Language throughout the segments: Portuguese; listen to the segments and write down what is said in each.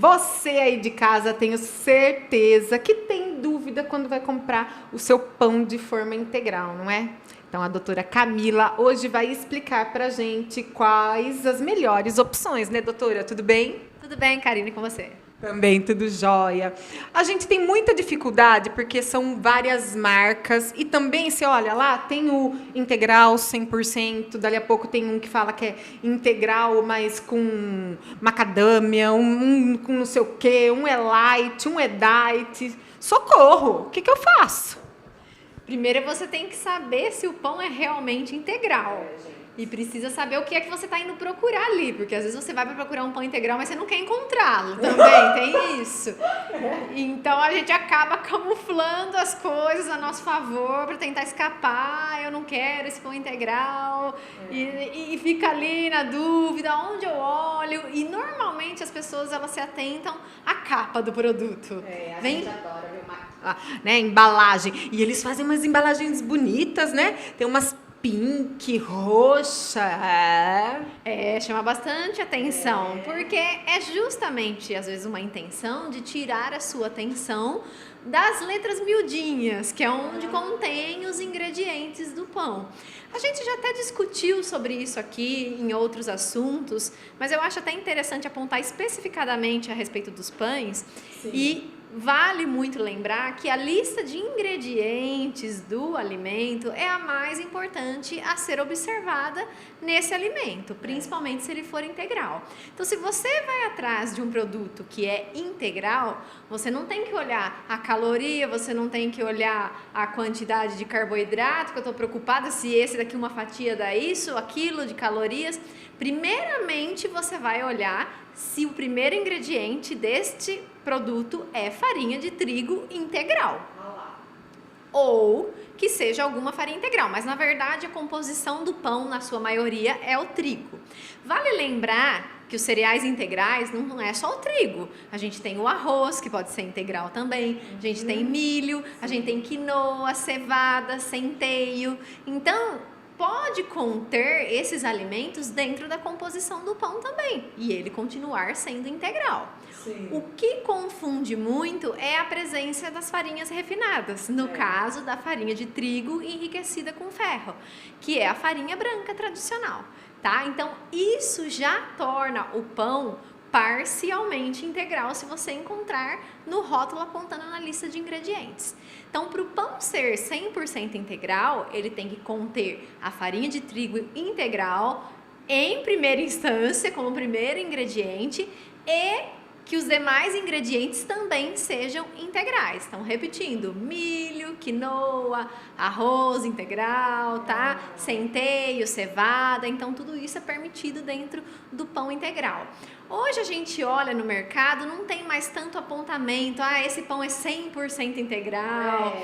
Você aí de casa, tenho certeza que tem dúvida quando vai comprar o seu pão de forma integral, não é? Então, a doutora Camila hoje vai explicar pra gente quais as melhores opções, né, doutora? Tudo bem? Tudo bem, Karine, com você? Também, tudo jóia. A gente tem muita dificuldade porque são várias marcas e também, você olha lá, tem o integral 100%, dali a pouco tem um que fala que é integral, mas com macadâmia, um com não sei o quê, um é light, um é diet. Socorro! O que eu faço? Primeiro você tem que saber se o pão é realmente integral. E precisa saber o que é que você está indo procurar ali, porque às vezes você vai para procurar um pão integral, mas você não quer encontrá-lo também, tem isso. Então a gente acaba camuflando as coisas a nosso favor para tentar escapar. Eu não quero esse pão integral, e fica ali na dúvida, onde eu olho. E normalmente as pessoas elas se atentam à capa do produto. A gente adora ver né, embalagem. E eles fazem umas embalagens bonitas, né? Tem umas pink, roxa. Chama bastante atenção, porque é justamente, às vezes, uma intenção de tirar a sua atenção das letras miudinhas, que é onde contém os ingredientes do pão. A gente já até discutiu sobre isso aqui em outros assuntos, mas eu acho até interessante apontar especificadamente a respeito dos pães. Sim. E vale muito lembrar que a lista de ingredientes do alimento é a mais importante a ser observada nesse alimento, principalmente se ele for integral. Então, se você vai atrás de um produto que é integral, você não tem que olhar a caloria, você não tem que olhar a quantidade de carboidrato, que eu estou preocupada se esse daqui uma fatia dá isso, aquilo de calorias. Primeiramente, você vai olhar se o primeiro ingrediente deste produto é farinha de trigo integral. Ou que seja alguma farinha integral, mas na verdade a composição do pão, na sua maioria, é o trigo. Vale lembrar que os cereais integrais não é só o trigo. A gente tem o arroz, que pode ser integral também, a gente tem milho, a gente tem quinoa, cevada, centeio. Então, pode conter esses alimentos dentro da composição do pão também, e ele continuar sendo integral. Sim. O que confunde muito é a presença das farinhas refinadas, no caso da farinha de trigo enriquecida com ferro, que é a farinha branca tradicional, tá? Então, isso já torna o pão parcialmente integral se você encontrar no rótulo apontando na lista de ingredientes. Então, para o pão ser 100% integral, ele tem que conter a farinha de trigo integral em primeira instância, como primeiro ingrediente, e que os demais ingredientes também sejam integrais. Então, repetindo, milho, quinoa, arroz integral, tá? Centeio, cevada, então tudo isso é permitido dentro do pão integral. Hoje a gente olha no mercado, não tem mais tanto apontamento, esse pão é 100% integral.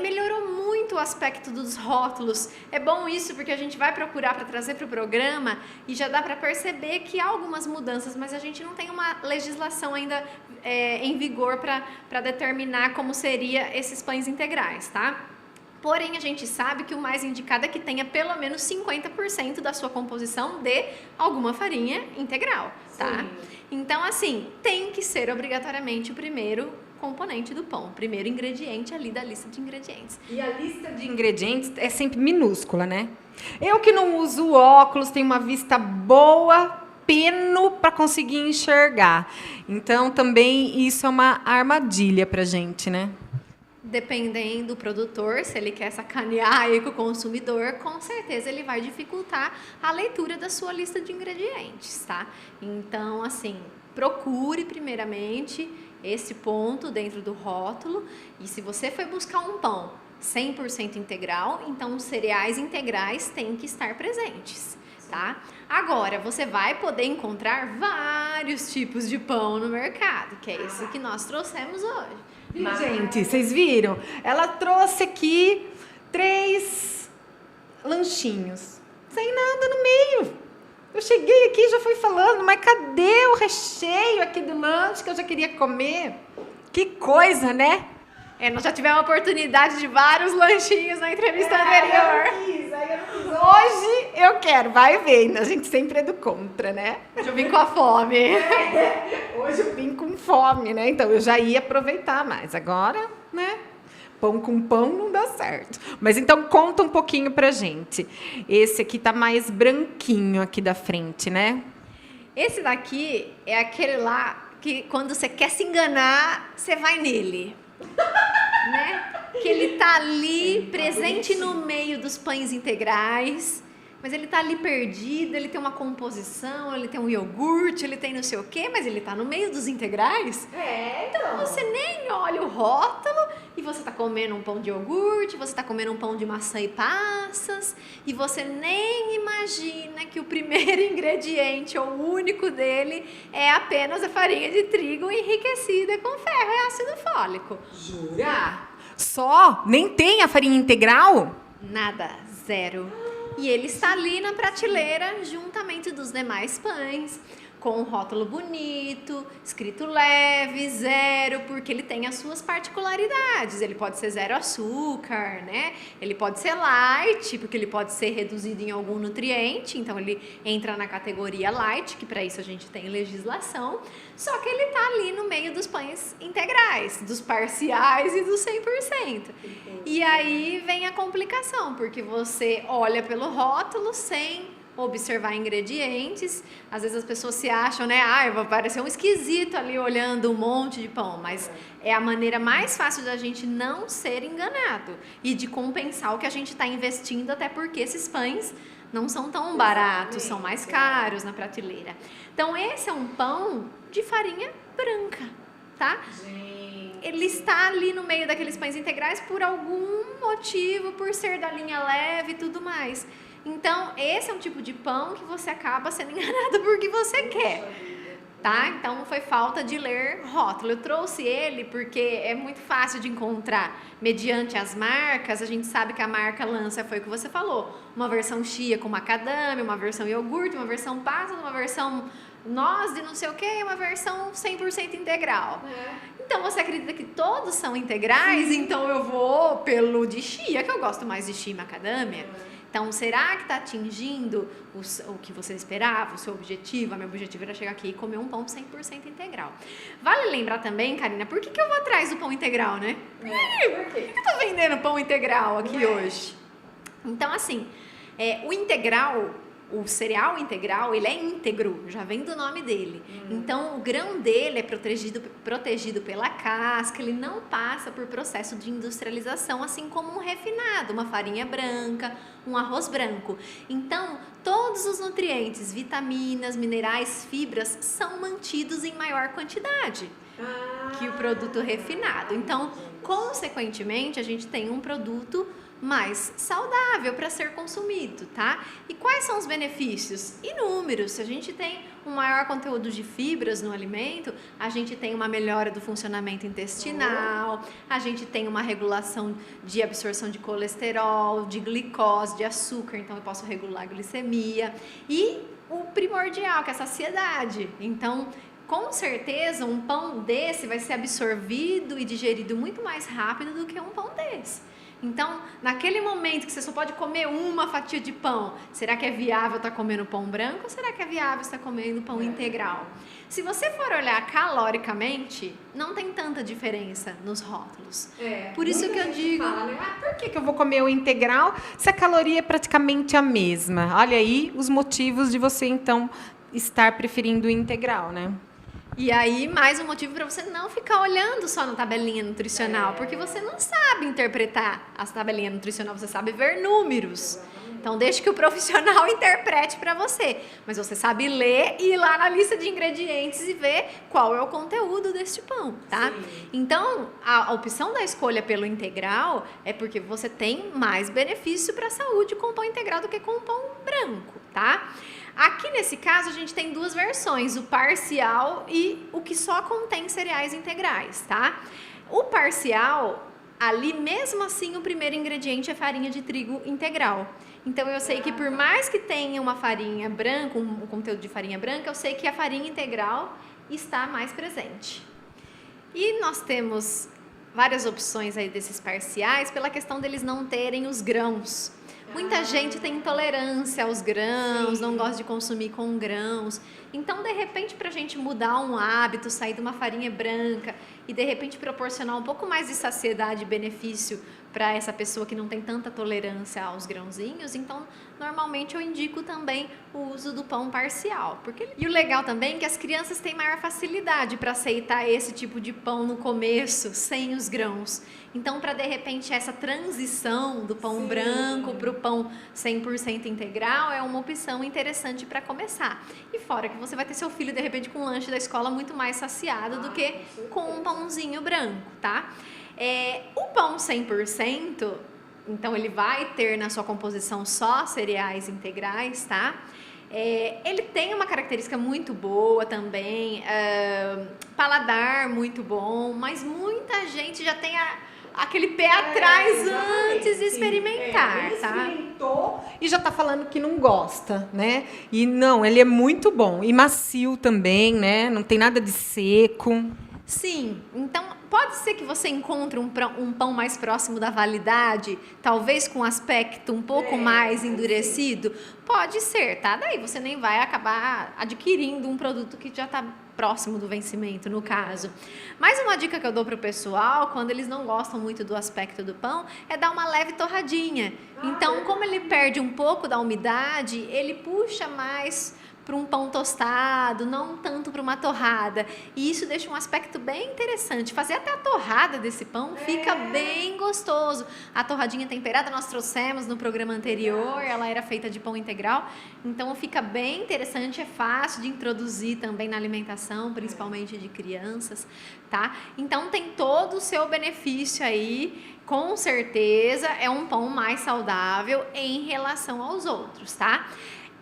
Melhorou muito o aspecto dos rótulos. É bom isso porque a gente vai procurar para trazer para o programa e já dá para perceber que há algumas mudanças, mas a gente não tem uma legislação ainda em vigor para determinar como seria esses pães integrais, tá? Porém, a gente sabe que o mais indicado é que tenha pelo menos 50% da sua composição de alguma farinha integral, tá? Sim. Então, assim, tem que ser obrigatoriamente o primeiro componente do pão, o primeiro ingrediente ali da lista de ingredientes. E a lista de ingredientes é sempre minúscula, né? Eu que não uso óculos, tenho uma vista boa, peno para conseguir enxergar. Então, também isso é uma armadilha pra gente, né? Dependendo do produtor, se ele quer sacanear aí com o consumidor, com certeza ele vai dificultar a leitura da sua lista de ingredientes, tá? Então, assim, procure primeiramente esse ponto dentro do rótulo, e se você foi buscar um pão 100% integral, então os cereais integrais têm que estar presentes, tá? Agora, você vai poder encontrar vários tipos de pão no mercado, que é isso que nós trouxemos hoje. Gente, vocês viram? Ela trouxe aqui 3 lanchinhos, sem nada no meio. Eu cheguei aqui e já fui falando, mas cadê o recheio aqui do lanche que eu já queria comer? Que coisa, né? Nós já tivemos a oportunidade de vários lanchinhos na entrevista anterior. Hoje eu quero, vai vendo. A gente sempre é do contra, né? Hoje eu vim com a fome. Hoje eu vim com fome, né? Então eu já ia aproveitar mais. Agora, né? Pão com pão não dá certo. Mas então conta um pouquinho pra gente. Esse aqui tá mais branquinho aqui da frente, né? Esse daqui é aquele lá que quando você quer se enganar, você vai nele. Né? Que ele tá ali presente no meio dos pães integrais, mas ele tá ali perdido, ele tem uma composição, ele tem um iogurte, ele tem não sei o quê, mas ele tá no meio dos integrais. Então você nem olha o rótulo e você tá comendo um pão de iogurte, você tá comendo um pão de maçã e passas e você nem imagina que o primeiro ingrediente ou o único dele é apenas a farinha de trigo enriquecida com ferro e ácido fólico. Jura? Só? Nem tem a farinha integral? Nada, zero. E ele está ali na prateleira, juntamente dos demais pães, com um rótulo bonito, escrito leve, zero, porque ele tem as suas particularidades. Ele pode ser zero açúcar, né? Ele pode ser light, porque ele pode ser reduzido em algum nutriente, então ele entra na categoria light, que para isso a gente tem legislação. Só que ele está ali no meio dos pães integrais, dos parciais e dos 100%. E aí vem a complicação, porque você olha pelo rótulo sem observar ingredientes. Às vezes as pessoas se acham, né? Eu vou parecer um esquisito ali olhando um monte de pão, mas é a maneira mais fácil da gente não ser enganado e de compensar o que a gente está investindo, até porque esses pães não são tão baratos, são mais caros na prateleira. Então esse é um pão de farinha branca, tá? Ele está ali no meio daqueles pães integrais por algum motivo, por ser da linha leve e tudo mais. Então, esse é um tipo de pão que você acaba sendo enganado porque você quer, tá? Então, foi falta de ler rótulo. Eu trouxe ele porque é muito fácil de encontrar mediante as marcas. A gente sabe que a marca lança, foi o que você falou, uma versão chia com macadâmia, uma versão iogurte, uma versão passas, uma versão noz de não sei o que, uma versão 100% integral. Então, você acredita que todos são integrais? Sim. Então, eu vou pelo de chia, que eu gosto mais de chia e macadâmia. Então, será que está atingindo o que você esperava, o seu objetivo? O meu objetivo era chegar aqui e comer um pão 100% integral. Vale lembrar também, Karina, por que eu vou atrás do pão integral, né? Por que eu tô vendendo pão integral aqui hoje? Então, assim, o integral, o cereal integral, ele é íntegro, já vem do nome dele. Então, o grão dele é protegido pela casca, ele não passa por processo de industrialização, assim como um refinado, uma farinha branca, um arroz branco. Então, todos os nutrientes, vitaminas, minerais, fibras, são mantidos em maior quantidade que o produto refinado. Então, consequentemente, a gente tem um produto mais saudável para ser consumido, tá? E quais são os benefícios? Inúmeros. Se a gente tem um maior conteúdo de fibras no alimento, a gente tem uma melhora do funcionamento intestinal, a gente tem uma regulação de absorção de colesterol, de glicose, de açúcar, então eu posso regular a glicemia. E o primordial, que é a saciedade. Então, com certeza, um pão desse vai ser absorvido e digerido muito mais rápido do que um pão desse. Então, naquele momento que você só pode comer uma fatia de pão, será que é viável estar comendo pão branco ou será que é viável estar comendo pão integral? Se você for olhar caloricamente, não tem tanta diferença nos rótulos. Por isso que eu digo... Fala, né? Por que eu vou comer o integral se a caloria é praticamente a mesma? Olha aí os motivos de você, então, estar preferindo o integral, né? E aí, mais um motivo para você não ficar olhando só na tabelinha nutricional, porque você não sabe interpretar as tabelinhas nutricionais, você sabe ver números. Então, deixe que o profissional interprete para você. Mas você sabe ler e ir lá na lista de ingredientes e ver qual é o conteúdo deste pão, tá? Sim. Então, a opção da escolha pelo integral é porque você tem mais benefício para a saúde com o pão integral do que com o pão branco, tá? Aqui nesse caso a gente tem duas versões, o parcial e o que só contém cereais integrais, tá? O parcial, ali mesmo assim o primeiro ingrediente é farinha de trigo integral. Então eu sei que por mais que tenha uma farinha branca, um conteúdo de farinha branca, eu sei que a farinha integral está mais presente. E nós temos várias opções aí desses parciais pela questão deles não terem os grãos. Muita gente tem intolerância aos grãos, não gosta de consumir com grãos. Então, de repente, para a gente mudar um hábito, sair de uma farinha branca e, de repente, proporcionar um pouco mais de saciedade e benefício para essa pessoa que não tem tanta tolerância aos grãozinhos, então, normalmente eu indico também o uso do pão parcial. E o legal também é que as crianças têm maior facilidade para aceitar esse tipo de pão no começo, sem os grãos. Então, para de repente essa transição do pão branco para o pão 100% integral é uma opção interessante para começar. E fora que você vai ter seu filho de repente com um lanche da escola muito mais saciado do que com um pãozinho branco, tá? O pão 100%, então ele vai ter na sua composição só cereais integrais, tá? Ele tem uma característica muito boa também, paladar muito bom, mas muita gente já tem aquele pé atrás antes de experimentar, tá? Experimentou e já tá falando que não gosta, né? E não, ele é muito bom e macio também, né? Não tem nada de seco. Sim, então pode ser que você encontre um pão mais próximo da validade, talvez com aspecto um pouco mais endurecido. Pode ser, tá? Daí você nem vai acabar adquirindo um produto que já está próximo do vencimento, no caso. Mas uma dica que eu dou para o pessoal, quando eles não gostam muito do aspecto do pão, é dar uma leve torradinha. Então, como ele perde um pouco da umidade, ele puxa mais para um pão tostado, não tanto para uma torrada. E isso deixa um aspecto bem interessante. Fazer até a torrada desse pão fica bem gostoso. A torradinha temperada nós trouxemos no programa anterior, ela era feita de pão integral, então fica bem interessante, é fácil de introduzir também na alimentação, principalmente de crianças, tá? Então tem todo o seu benefício aí, com certeza é um pão mais saudável em relação aos outros, tá?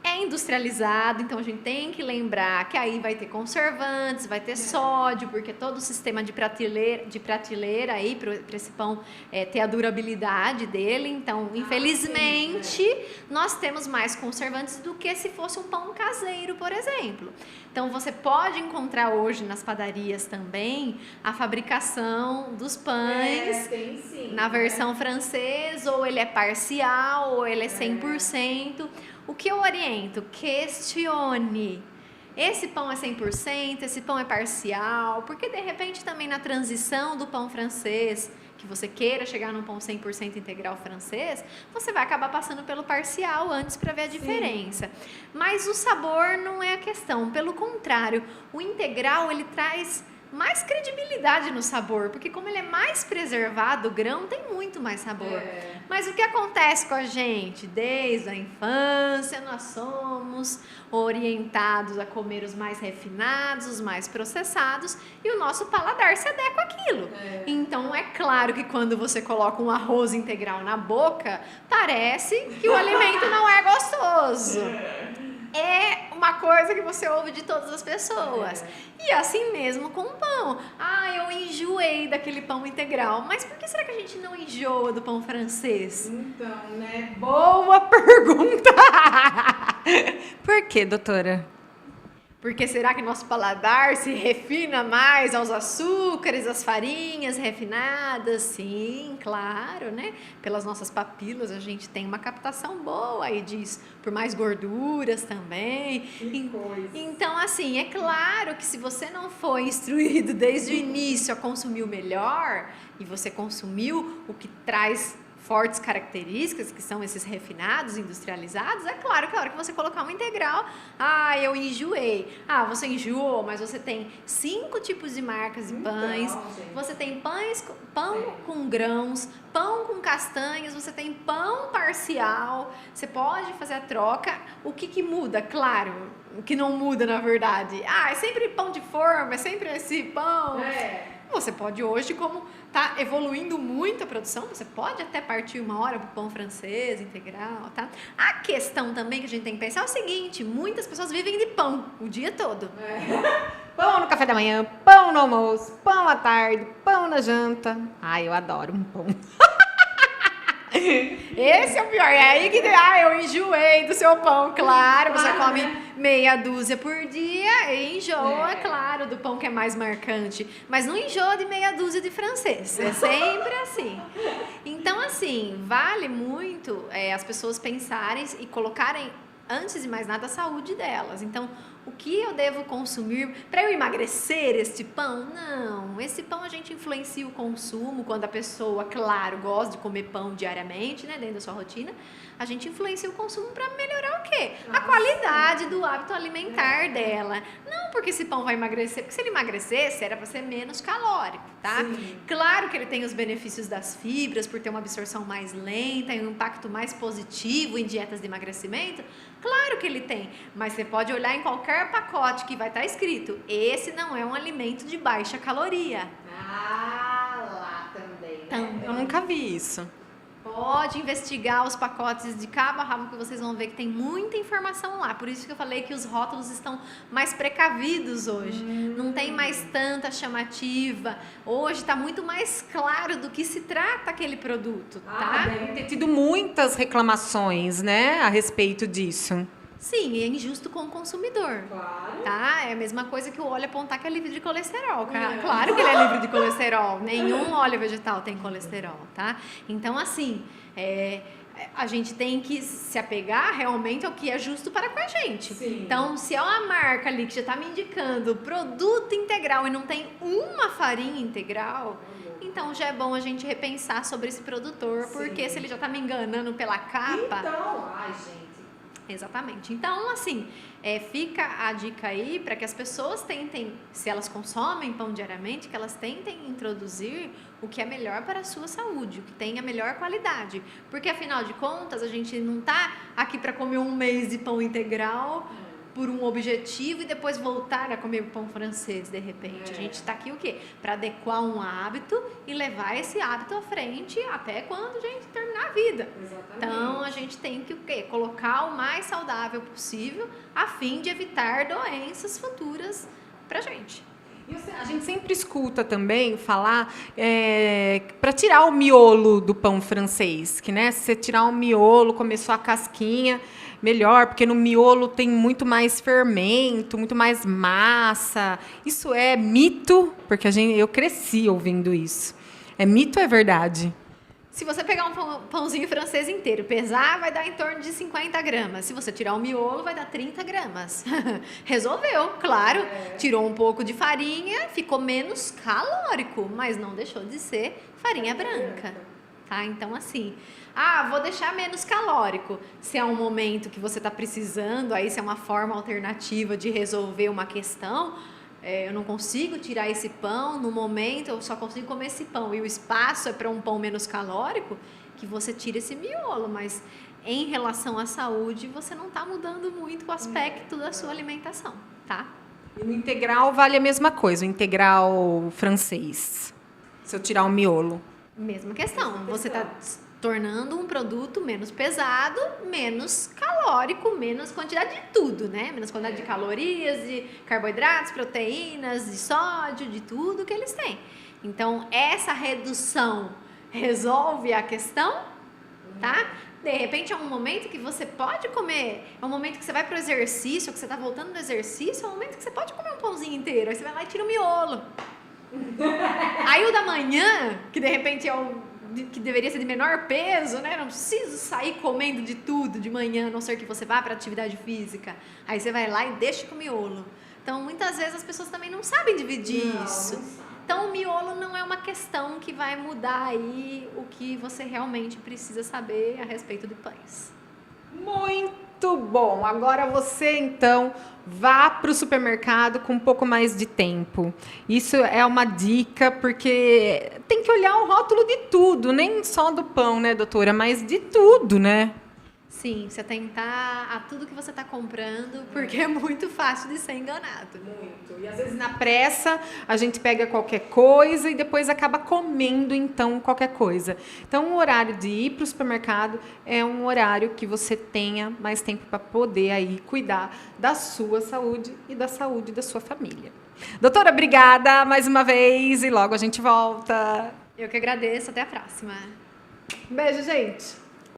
É industrializado, então a gente tem que lembrar que aí vai ter conservantes, vai ter sódio, porque todo o sistema de prateleira aí para esse pão ter a durabilidade dele. Então, infelizmente, nós temos mais conservantes do que se fosse um pão caseiro, por exemplo. Então, você pode encontrar hoje nas padarias também a fabricação dos pães na versão francesa, ou ele é parcial, ou ele é 100%. O que eu oriento? Questione. Esse pão é 100%, esse pão é parcial, porque de repente também na transição do pão francês, que você queira chegar num pão 100% integral francês, você vai acabar passando pelo parcial antes para ver a diferença. Mas o sabor não é a questão, pelo contrário, o integral ele traz mais credibilidade no sabor, porque como ele é mais preservado, o grão tem muito mais sabor. Mas o que acontece com a gente? Desde a infância nós somos orientados a comer os mais refinados, os mais processados, e o nosso paladar se adequa àquilo. Então é claro que quando você coloca um arroz integral na boca, parece que o alimento não é gostoso. É uma coisa que você ouve de todas as pessoas. E assim mesmo com o pão. Eu enjoei daquele pão integral. Mas por que será que a gente não enjoa do pão francês? Então, né? Boa pergunta! Por quê, doutora? Porque será que nosso paladar se refina mais aos açúcares, às farinhas refinadas? Sim, claro, né? Pelas nossas papilas a gente tem uma captação boa aí disso, por mais gorduras também. Então, assim, é claro que se você não foi instruído desde o início a consumir o melhor, e você consumiu o que traz fortes características, que são esses refinados, industrializados, é claro que a hora que você colocar uma integral, eu enjoei. Você enjoou, mas você tem 5 tipos de marcas de pães, você tem pão com grãos, pão com castanhas, você tem pão parcial, você pode fazer a troca. O que muda? Claro, o que não muda na verdade. É sempre pão de forma, é sempre esse pão. Você pode hoje, como está evoluindo muito a produção, você pode até partir uma hora para o pão francês integral, tá? A questão também que a gente tem que pensar é o seguinte: muitas pessoas vivem de pão o dia todo. Pão no café da manhã, pão no almoço, pão à tarde, pão na janta. Eu adoro um pão. Esse é o pior. É aí que eu enjoei do seu pão, claro. Você come meia dúzia por dia e enjoa, claro, do pão que é mais marcante. Mas não enjoa de meia dúzia de francês. É sempre assim. Então, assim, vale muito as pessoas pensarem e colocarem, antes de mais nada, a saúde delas. Então, o que eu devo consumir para eu emagrecer este pão? Não, esse pão a gente influencia o consumo quando a pessoa, claro, gosta de comer pão diariamente, né, dentro da sua rotina. A gente influencia o consumo para melhorar o quê? A qualidade do hábito alimentar dela. Não porque esse pão vai emagrecer, porque se ele emagrecesse era para ser menos calórico, tá? Sim. Claro que ele tem os benefícios das fibras por ter uma absorção mais lenta e um impacto mais positivo em dietas de emagrecimento. Claro que ele tem, mas você pode olhar em qualquer pacote que vai estar escrito: esse não é um alimento de baixa caloria. Lá também. Eu nunca vi isso. Pode investigar os pacotes de cabo a rabo que vocês vão ver que tem muita informação lá. Por isso que eu falei que os rótulos estão mais precavidos hoje. Não tem mais tanta chamativa. Hoje está muito mais claro do que se trata aquele produto, tá? Deve ter tido muitas reclamações, né, a respeito disso. Sim, é injusto com o consumidor. Claro. Tá? É a mesma coisa que o óleo apontar que é livre de colesterol. Claro que ele é livre de colesterol. Nenhum óleo vegetal tem colesterol, tá? Então, assim, a gente tem que se apegar realmente ao que é justo para com a gente. Sim. Então, se é uma marca ali que já está me indicando produto integral e não tem uma farinha integral, então já é bom a gente repensar sobre esse produtor, porque se ele já está me enganando pela capa... Então, ai, gente. Exatamente. Então, assim, fica a dica aí para que as pessoas tentem, se elas consomem pão diariamente, que elas tentem introduzir o que é melhor para a sua saúde, o que tem a melhor qualidade. Porque, afinal de contas, a gente não tá aqui para comer um mês de pão integral por um objetivo e depois voltar a comer pão francês, de repente. A gente está aqui o quê? Para adequar um hábito e levar esse hábito à frente até quando a gente terminar a vida. Exatamente. Então, a gente tem que o quê? Colocar o mais saudável possível a fim de evitar doenças futuras pra gente. A gente sempre escuta também falar para tirar o miolo do pão francês, que, né, se você tirar o miolo, comer só a casquinha, melhor, porque no miolo tem muito mais fermento, muito mais massa. Isso é mito? Porque eu cresci ouvindo isso. É mito ou é verdade? Se você pegar um pãozinho francês inteiro, pesar, vai dar em torno de 50 gramas. Se você tirar o miolo, vai dar 30 gramas. Resolveu, claro. Tirou um pouco de farinha, ficou menos calórico, mas não deixou de ser farinha branca. Tá? Então, assim, vou deixar menos calórico. Se é um momento que você está precisando, aí se é uma forma alternativa de resolver uma questão... eu não consigo tirar esse pão no momento, eu só consigo comer esse pão e o espaço é para um pão menos calórico, que você tira esse miolo, mas em relação à saúde você não está mudando muito o aspecto da sua alimentação, tá? E no integral vale a mesma coisa, o integral francês, se eu tirar o miolo. Mesma questão, você está tornando um produto menos pesado, menos calórico, menos quantidade de tudo, né? Menos quantidade de calorias, de carboidratos, proteínas, de sódio, de tudo que eles têm. Então, essa redução resolve a questão, tá? De repente, é um momento que você pode comer, é um momento que você vai pro exercício, que você tá voltando do exercício, é um momento que você pode comer um pãozinho inteiro, aí você vai lá e tira o miolo. Aí o da manhã, que de repente é que deveria ser de menor peso, né? Não preciso sair comendo de tudo de manhã, a não ser que você vá para atividade física. Aí você vai lá e deixa com o miolo. Então, muitas vezes as pessoas também não sabem dividir isso. Então, o miolo não é uma questão que vai mudar aí o que você realmente precisa saber a respeito de pães. Muito bom! Agora você, então, vá para o supermercado com um pouco mais de tempo. Isso é uma dica, porque tem que olhar o rótulo de tudo, nem só do pão, né, doutora? Mas de tudo, né? Sim, se atentar a tudo que você está comprando, porque é muito fácil de ser enganado. Muito. E às vezes na pressa a gente pega qualquer coisa e depois acaba comendo então qualquer coisa. Então o horário de ir para o supermercado é um horário que você tenha mais tempo para poder aí cuidar da sua saúde e da saúde da sua família. Doutora, obrigada mais uma vez e logo a gente volta. Eu que agradeço, até a próxima. Beijo, gente.